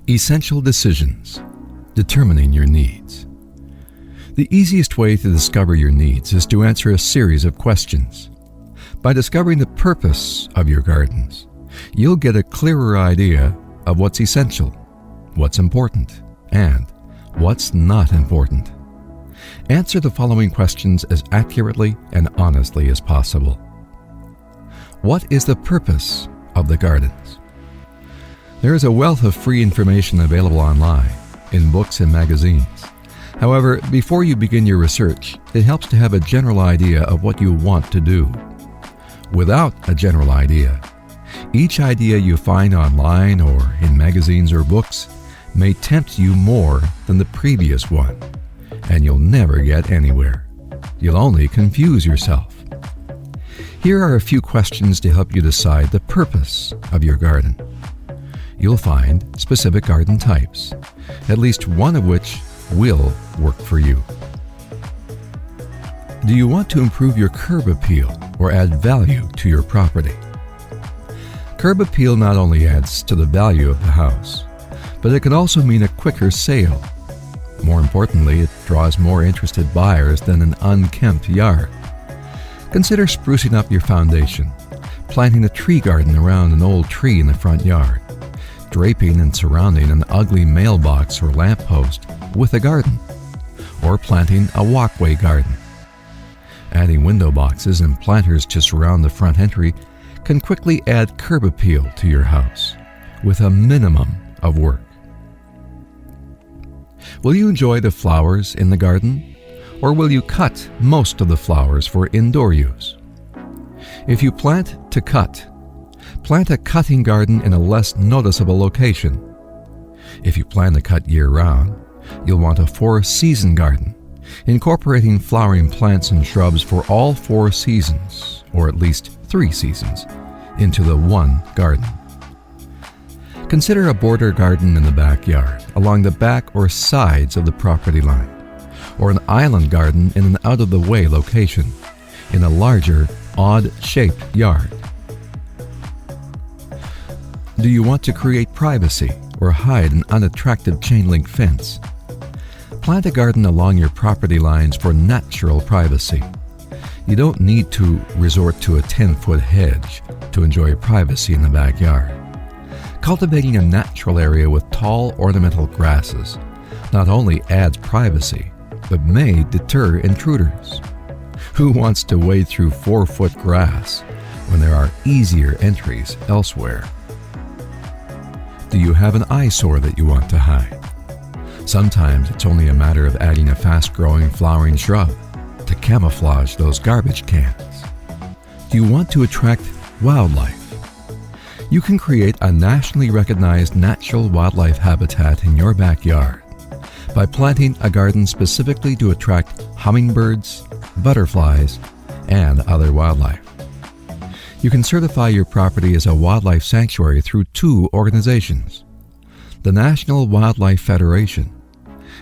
Essential decisions, determining your needs. The easiest way to discover your needs is to answer a series of questions. By discovering the purpose of your gardens, you'll get a clearer idea of what's essential, what's important, and what's not important. Answer the following questions as accurately and honestly as possible. What is the purpose of the gardens? There is a wealth of free information available online, in books and magazines. However, before you begin your research, it helps to have a general idea of what you want to do. Without a general idea, each idea you find online or in magazines or books may tempt you more than the previous one, and you'll never get anywhere. You'll only confuse yourself. Here are a few questions to help you decide the purpose of your garden. You'll find specific garden types, at least one of which will work for you. Do you want to improve your curb appeal or add value to your property? Curb appeal not only adds to the value of the house, but it can also mean a quicker sale. More importantly, it draws more interested buyers than an unkempt yard. Consider sprucing up your foundation, planting a tree garden around an old tree in the front yard, draping and surrounding an ugly mailbox or lamppost with a garden, or planting a walkway garden. Adding window boxes and planters to surround the front entry can quickly add curb appeal to your house with a minimum of work. Will you enjoy the flowers in the garden, or will you cut most of the flowers for indoor use? If you plant to cut, plant a cutting garden in a less noticeable location. If you plan to cut year-round, you'll want a 4-season garden, incorporating flowering plants and shrubs for all 4 seasons, or at least 3 seasons, into the one garden. Consider a border garden in the backyard, along the back or sides of the property line, or an island garden in an out-of-the-way location, in a larger, odd-shaped yard. Do you want to create privacy or hide an unattractive chain-link fence? Plant a garden along your property lines for natural privacy. You don't need to resort to a 10-foot hedge to enjoy privacy in the backyard. Cultivating a natural area with tall ornamental grasses not only adds privacy, but may deter intruders. Who wants to wade through 4-foot grass when there are easier entries elsewhere? Do you have an eyesore that you want to hide? Sometimes it's only a matter of adding a fast-growing flowering shrub to camouflage those garbage cans. Do you want to attract wildlife? You can create a nationally recognized natural wildlife habitat in your backyard by planting a garden specifically to attract hummingbirds, butterflies, and other wildlife. You can certify your property as a wildlife sanctuary through 2 organizations, the National Wildlife Federation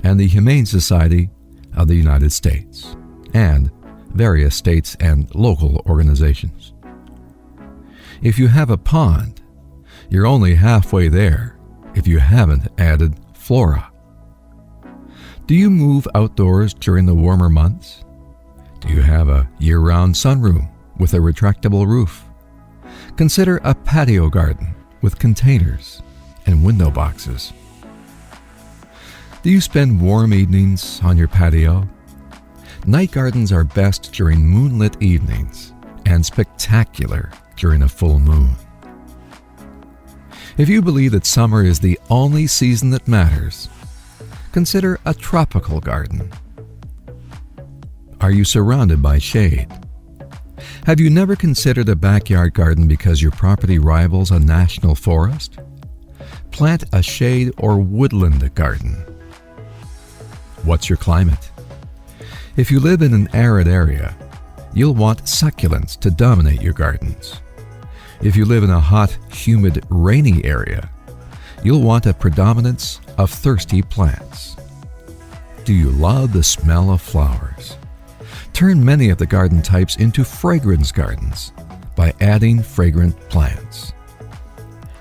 and the Humane Society of the United States, and various states and local organizations. If you have a pond, you're only halfway there if you haven't added flora. Do you move outdoors during the warmer months? Do you have a year-round sunroom with a retractable roof? Consider a patio garden with containers and window boxes. Do you spend warm evenings on your patio? Night gardens are best during moonlit evenings and spectacular during a full moon. If you believe that summer is the only season that matters, consider a tropical garden. Are you surrounded by shade? Have you never considered a backyard garden because your property rivals a national forest? Plant a shade or woodland garden. What's your climate? If you live in an arid area, you'll want succulents to dominate your gardens. If you live in a hot, humid, rainy area, you'll want a predominance of thirsty plants. Do you love the smell of flowers? Turn many of the garden types into fragrance gardens by adding fragrant plants.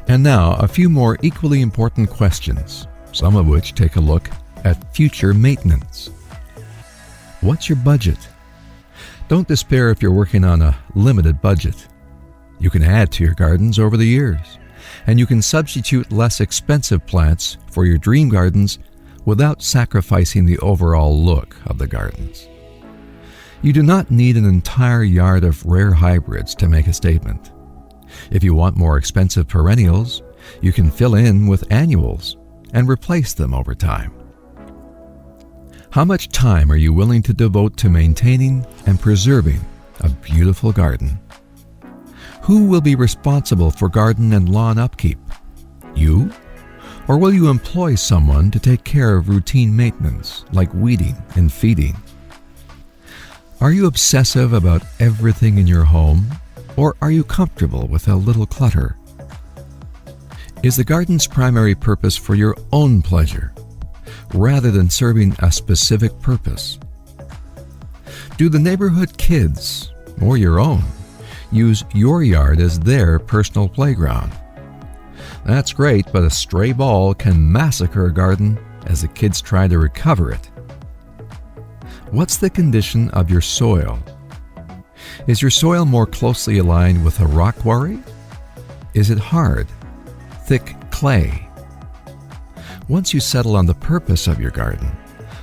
And now, a few more equally important questions, some of which take a look at future maintenance. What's your budget? Don't despair if you're working on a limited budget. You can add to your gardens over the years, and you can substitute less expensive plants for your dream gardens without sacrificing the overall look of the gardens. You do not need an entire yard of rare hybrids to make a statement. If you want more expensive perennials, you can fill in with annuals and replace them over time. How much time are you willing to devote to maintaining and preserving a beautiful garden? Who will be responsible for garden and lawn upkeep? You? Or will you employ someone to take care of routine maintenance like weeding and feeding? Are you obsessive about everything in your home, or are you comfortable with a little clutter? Is the garden's primary purpose for your own pleasure, rather than serving a specific purpose? Do the neighborhood kids, or your own, use your yard as their personal playground? That's great, but a stray ball can massacre a garden as the kids try to recover it. What's the condition of your soil? Is your soil more closely aligned with a rock quarry? Is it hard, thick clay? Once you settle on the purpose of your garden,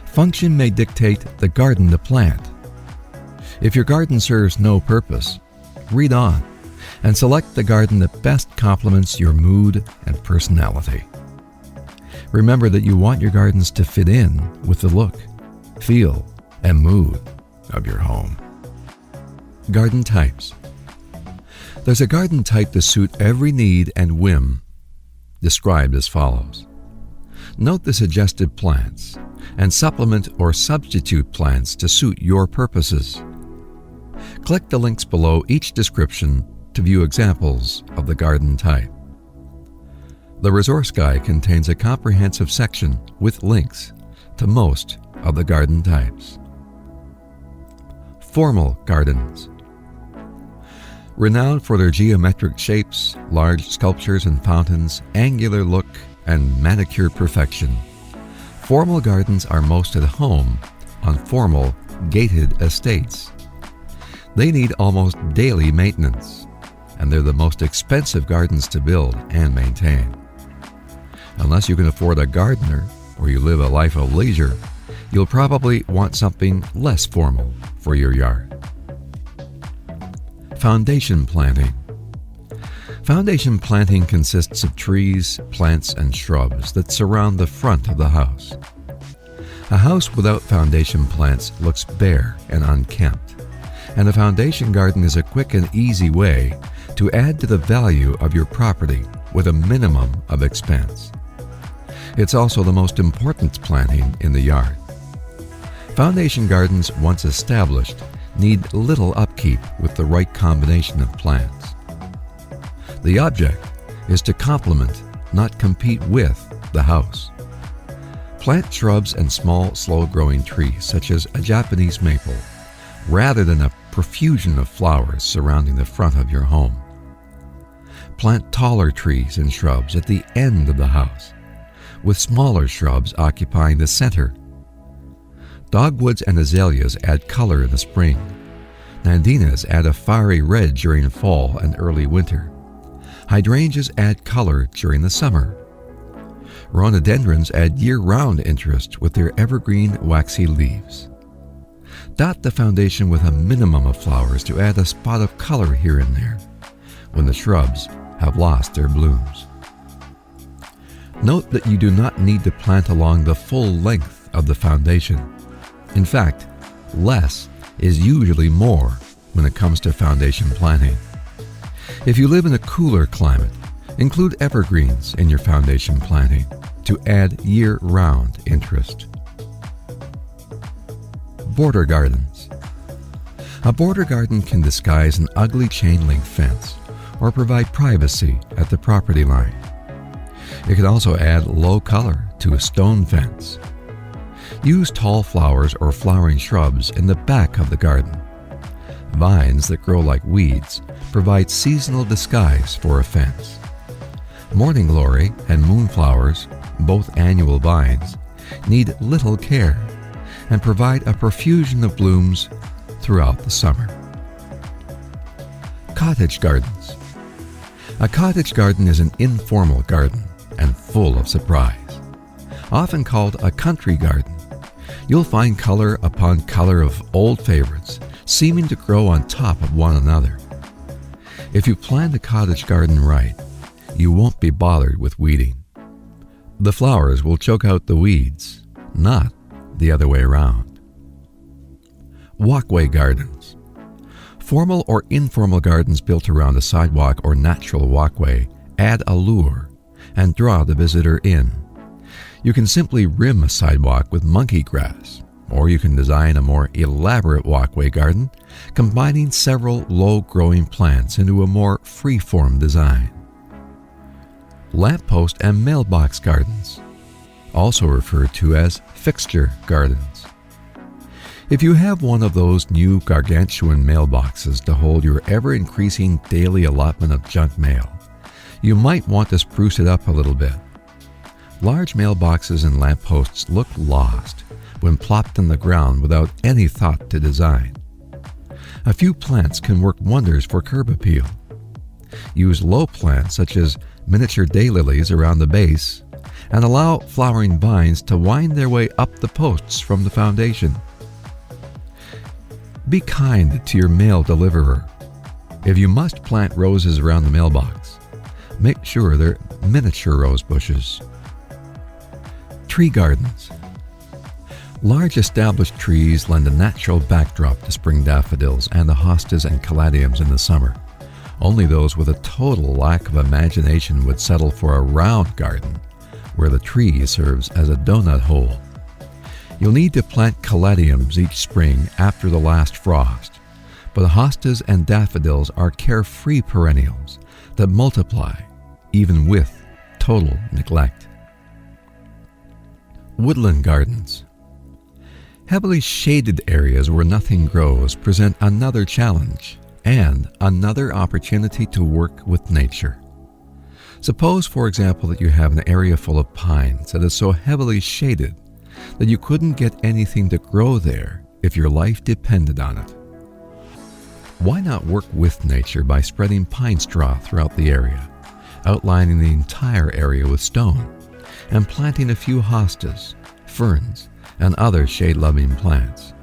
function may dictate the garden to plant. If your garden serves no purpose, read on and select the garden that best complements your mood and personality. Remember that you want your gardens to fit in with the look, feel, and mood of your home. Garden types. There's a garden type to suit every need and whim, described as follows. Note the suggested plants and supplement or substitute plants to suit your purposes. Click the links below each description to view examples of the garden type. The resource guide contains a comprehensive section with links to most of the garden types. Formal gardens. Renowned for their geometric shapes, large sculptures and fountains, angular look, and manicured perfection, formal gardens are most at home on formal, gated estates. They need almost daily maintenance, and they're the most expensive gardens to build and maintain. Unless you can afford a gardener or you live a life of leisure, you'll probably want something less formal for your yard. Foundation planting. Foundation planting consists of trees, plants, and shrubs that surround the front of the house. A house without foundation plants looks bare and unkempt, and a foundation garden is a quick and easy way to add to the value of your property with a minimum of expense. It's also the most important planting in the yard. Foundation gardens, once established, need little upkeep with the right combination of plants. The object is to complement, not compete with, the house. Plant shrubs and small, slow-growing trees such as a Japanese maple, rather than a profusion of flowers surrounding the front of your home. Plant taller trees and shrubs at the end of the house, with smaller shrubs occupying the center. Dogwoods and azaleas add color in the spring. Nandinas add a fiery red during fall and early winter. Hydrangeas add color during the summer. Rhododendrons add year-round interest with their evergreen waxy leaves. Dot the foundation with a minimum of flowers to add a spot of color here and there when the shrubs have lost their blooms. Note that you do not need to plant along the full length of the foundation. In fact, less is usually more when it comes to foundation planting. If you live in a cooler climate, include evergreens in your foundation planting to add year-round interest. Border gardens. A border garden can disguise an ugly chain-link fence or provide privacy at the property line. It can also add low color to a stone fence. Use tall flowers or flowering shrubs in the back of the garden. Vines that grow like weeds provide seasonal disguise for a fence. Morning glory and moonflowers, both annual vines, need little care and provide a profusion of blooms throughout the summer. Cottage gardens. A cottage garden is an informal garden and full of surprise. Often called a country garden, you'll find color upon color of old favorites seeming to grow on top of one another. If you plan the cottage garden right, you won't be bothered with weeding. The flowers will choke out the weeds, not the other way around. Walkway gardens. Formal or informal gardens built around a sidewalk or natural walkway add allure and draw the visitor in. You can simply rim a sidewalk with monkey grass, or you can design a more elaborate walkway garden, combining several low-growing plants into a more free-form design. Lamppost and mailbox gardens, also referred to as fixture gardens. If you have one of those new gargantuan mailboxes to hold your ever-increasing daily allotment of junk mail, you might want to spruce it up a little bit. Large mailboxes and lampposts look lost when plopped on the ground without any thought to design. A few plants can work wonders for curb appeal. Use low plants such as miniature daylilies around the base and allow flowering vines to wind their way up the posts from the foundation. Be kind to your mail deliverer. If you must plant roses around the mailbox, make sure they're miniature rose bushes. Tree gardens. Large established trees lend a natural backdrop to spring daffodils and the hostas and caladiums in the summer. Only those with a total lack of imagination would settle for a round garden, where the tree serves as a donut hole. You'll need to plant caladiums each spring after the last frost, but hostas and daffodils are carefree perennials that multiply even with total neglect. Woodland gardens. Heavily shaded areas where nothing grows present another challenge and another opportunity to work with nature. Suppose, for example, that you have an area full of pines that is so heavily shaded that you couldn't get anything to grow there if your life depended on it. Why not work with nature by spreading pine straw throughout the area, outlining the entire area with stone, and planting a few hostas, ferns, and other shade-loving plants?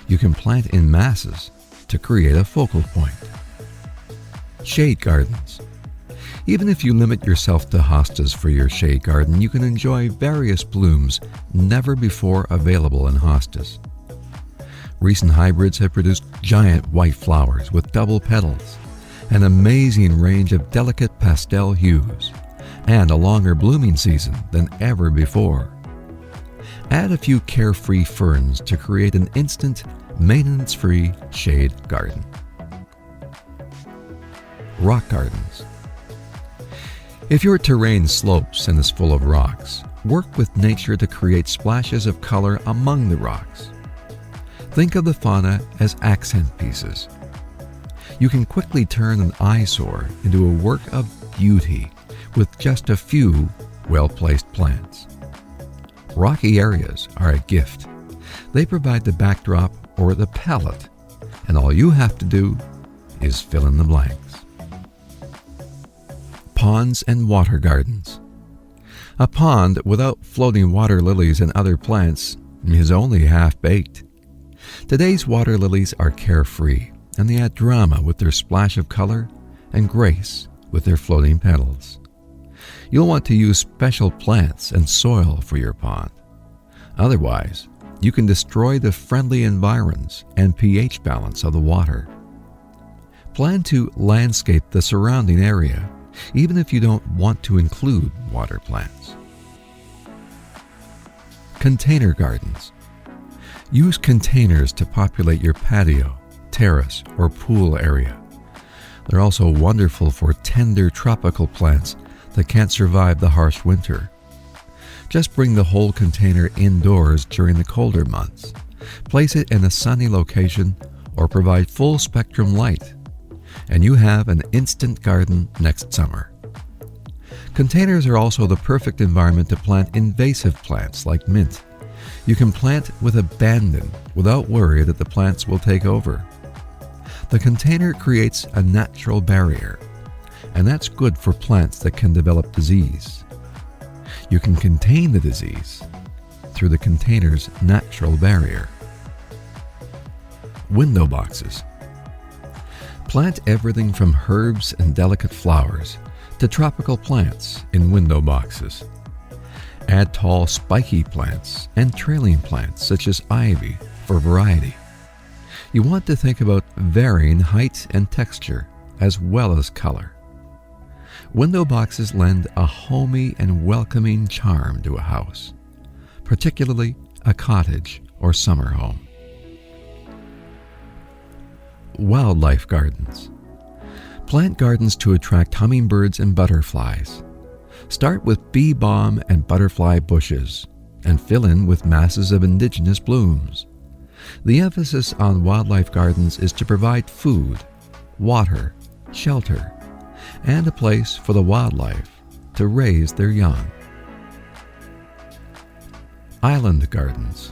You can plant in masses to create a focal point. Shade gardens. Even if you limit yourself to hostas for your shade garden, you can enjoy various blooms never before available in hostas. Recent hybrids have produced giant white flowers with double petals, an amazing range of delicate pastel hues, and a longer blooming season than ever before. Add a few carefree ferns to create an instant, maintenance-free shade garden. Rock gardens. If your terrain slopes and is full of rocks, work with nature to create splashes of color among the rocks. Think of the fauna as accent pieces. You can quickly turn an eyesore into a work of beauty with just a few well-placed plants. Rocky areas are a gift. They provide the backdrop or the palette, and all you have to do is fill in the blanks. Ponds and water gardens. A pond without floating water lilies and other plants is only half-baked. Today's water lilies are carefree, and they add drama with their splash of color and grace with their floating petals. You'll want to use special plants and soil for your pond. Otherwise, you can destroy the friendly environs and pH balance of the water. Plan to landscape the surrounding area, even if you don't want to include water plants. Container gardens. Use containers to populate your patio, terrace, or pool area. They're also wonderful for tender tropical plants that can't survive the harsh winter. Just bring the whole container indoors during the colder months. Place it in a sunny location or provide full spectrum light, and you have an instant garden next summer. Containers are also the perfect environment to plant invasive plants like mint. You can plant with abandon without worry that the plants will take over. The container creates a natural barrier, and that's good for plants that can develop disease. You can contain the disease through the container's natural barrier. Window boxes. Plant everything from herbs and delicate flowers to tropical plants in window boxes. Add tall spiky plants and trailing plants such as ivy for variety. You want to think about varying height and texture as well as color. Window boxes lend a homey and welcoming charm to a house, particularly a cottage or summer home. Wildlife gardens. Plant gardens to attract hummingbirds and butterflies. Start with bee balm and butterfly bushes and fill in with masses of indigenous blooms. The emphasis on wildlife gardens is to provide food, water, shelter, and a place for the wildlife to raise their young. Island gardens.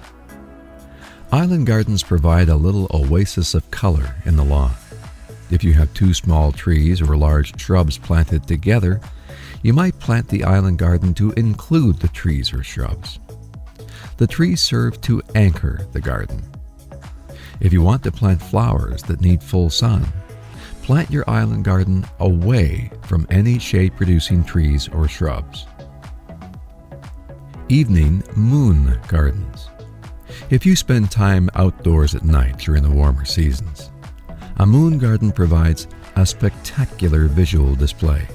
Island gardens provide a little oasis of color in the lawn. If you have two small trees or large shrubs planted together, you might plant the island garden to include the trees or shrubs. The trees serve to anchor the garden. If you want to plant flowers that need full sun, plant your island garden away from any shade-producing trees or shrubs. Evening moon gardens. If you spend time outdoors at night during the warmer seasons, a moon garden provides a spectacular visual display.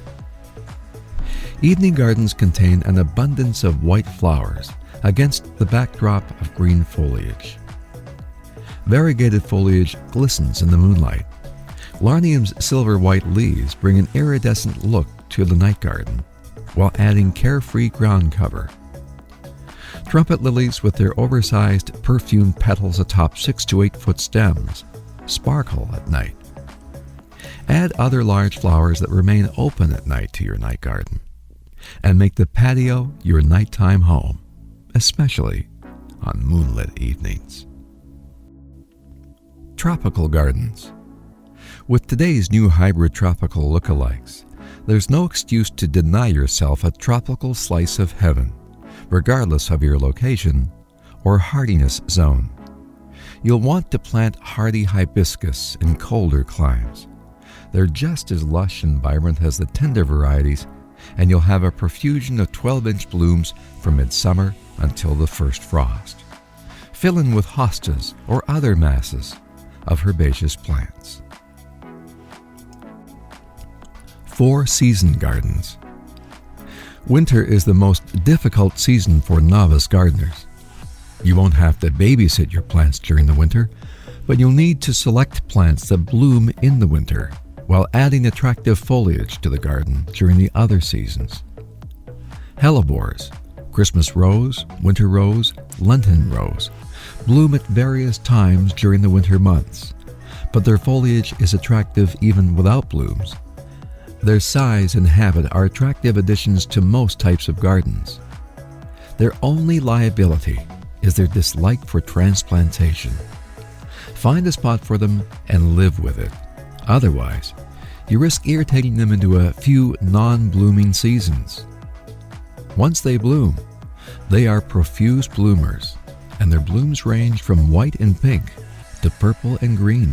Evening gardens contain an abundance of white flowers against the backdrop of green foliage. Variegated foliage glistens in the moonlight. Larnium's silver-white leaves bring an iridescent look to the night garden, while adding carefree ground cover. Trumpet lilies with their oversized, perfumed petals atop 6 to 8 foot stems sparkle at night. Add other large flowers that remain open at night to your night garden, and make the patio your nighttime home, especially on moonlit evenings. Tropical gardens. With today's new hybrid tropical lookalikes, there's no excuse to deny yourself a tropical slice of heaven, regardless of your location or hardiness zone. You'll want to plant hardy hibiscus in colder climes. They're just as lush and vibrant as the tender varieties, and you'll have a profusion of 12-inch blooms from midsummer until the first frost. Fill in with hostas or other masses of herbaceous plants. 4-season gardens. Winter is the most difficult season for novice gardeners. You won't have to babysit your plants during the winter, but you'll need to select plants that bloom in the winter while adding attractive foliage to the garden during the other seasons. Hellebores, Christmas rose, winter rose, Lenten rose bloom at various times during the winter months, but their foliage is attractive even without blooms. Their size and habit are attractive additions to most types of gardens. Their only liability is their dislike for transplantation. Find a spot for them and live with it. Otherwise, you risk irritating them into a few non-blooming seasons. Once they bloom, they are profuse bloomers, and their blooms range from white and pink to purple and green.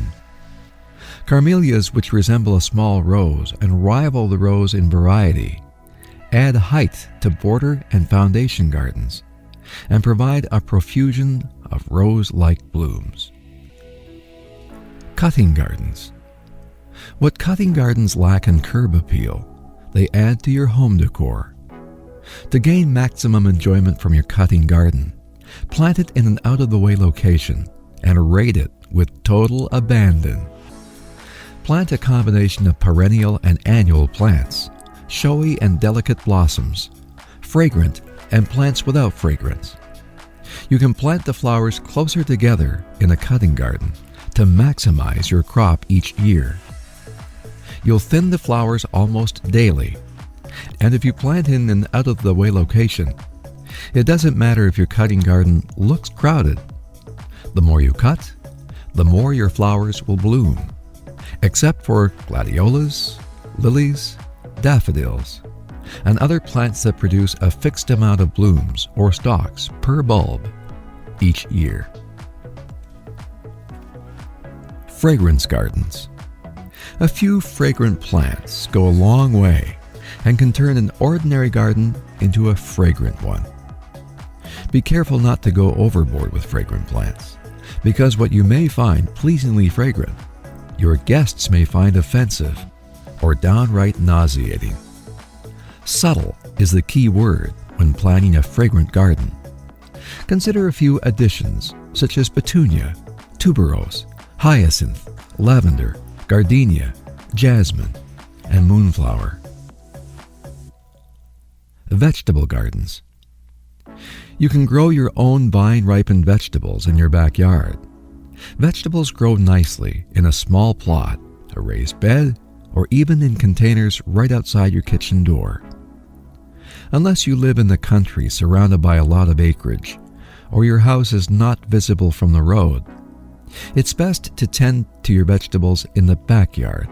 Carmelias, which resemble a small rose and rival the rose in variety, add height to border and foundation gardens and provide a profusion of rose-like blooms. Cutting gardens. What cutting gardens lack in curb appeal, they add to your home decor. To gain maximum enjoyment from your cutting garden, plant it in an out-of-the-way location and rate it with total abandon. Plant a combination of perennial and annual plants, showy and delicate blossoms, fragrant and plants without fragrance. You can plant the flowers closer together in a cutting garden to maximize your crop each year. You'll thin the flowers almost daily, And if you plant in an out-of-the-way location, it doesn't matter if your cutting garden looks crowded. The more you cut, the more your flowers will bloom, except for gladiolas, lilies, daffodils, and other plants that produce a fixed amount of blooms or stalks per bulb each year. Fragrance gardens. A few fragrant plants go a long way and can turn an ordinary garden into a fragrant one. Be careful not to go overboard with fragrant plants, because what you may find pleasingly fragrant, your guests may find offensive or downright nauseating. Subtle is the key word when planning a fragrant garden. Consider a few additions such as petunia, tuberose, hyacinth, lavender, gardenia, jasmine, and moonflower. Vegetable gardens. You can grow your own vine-ripened vegetables in your backyard. Vegetables grow nicely in a small plot, a raised bed, or even in containers right outside your kitchen door. Unless you live in the country surrounded by a lot of acreage, or your house is not visible from the road, it's best to tend to your vegetables in the backyard.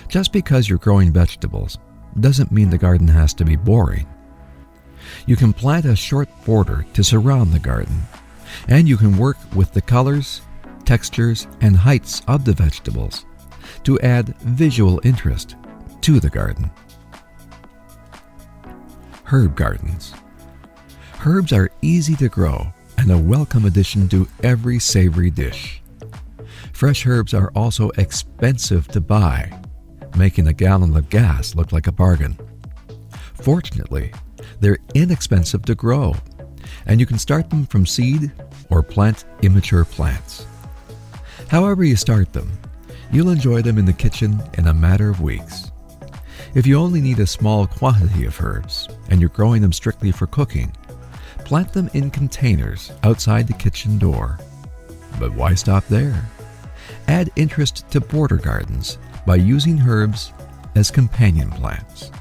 Just because you're growing vegetables doesn't mean the garden has to be boring. You can plant a short border to surround the garden, and you can work with the colors, textures, and heights of the vegetables to add visual interest to the garden. Herb gardens. Herbs are easy to grow and a welcome addition to every savory dish. Fresh herbs are also expensive to buy, making a gallon of gas look like a bargain. Fortunately, they're inexpensive to grow, and you can start them from seed or plant immature plants. However you start them, you'll enjoy them in the kitchen in a matter of weeks. If you only need a small quantity of herbs and you're growing them strictly for cooking, plant them in containers outside the kitchen door. But why stop there? Add interest to border gardens by using herbs as companion plants.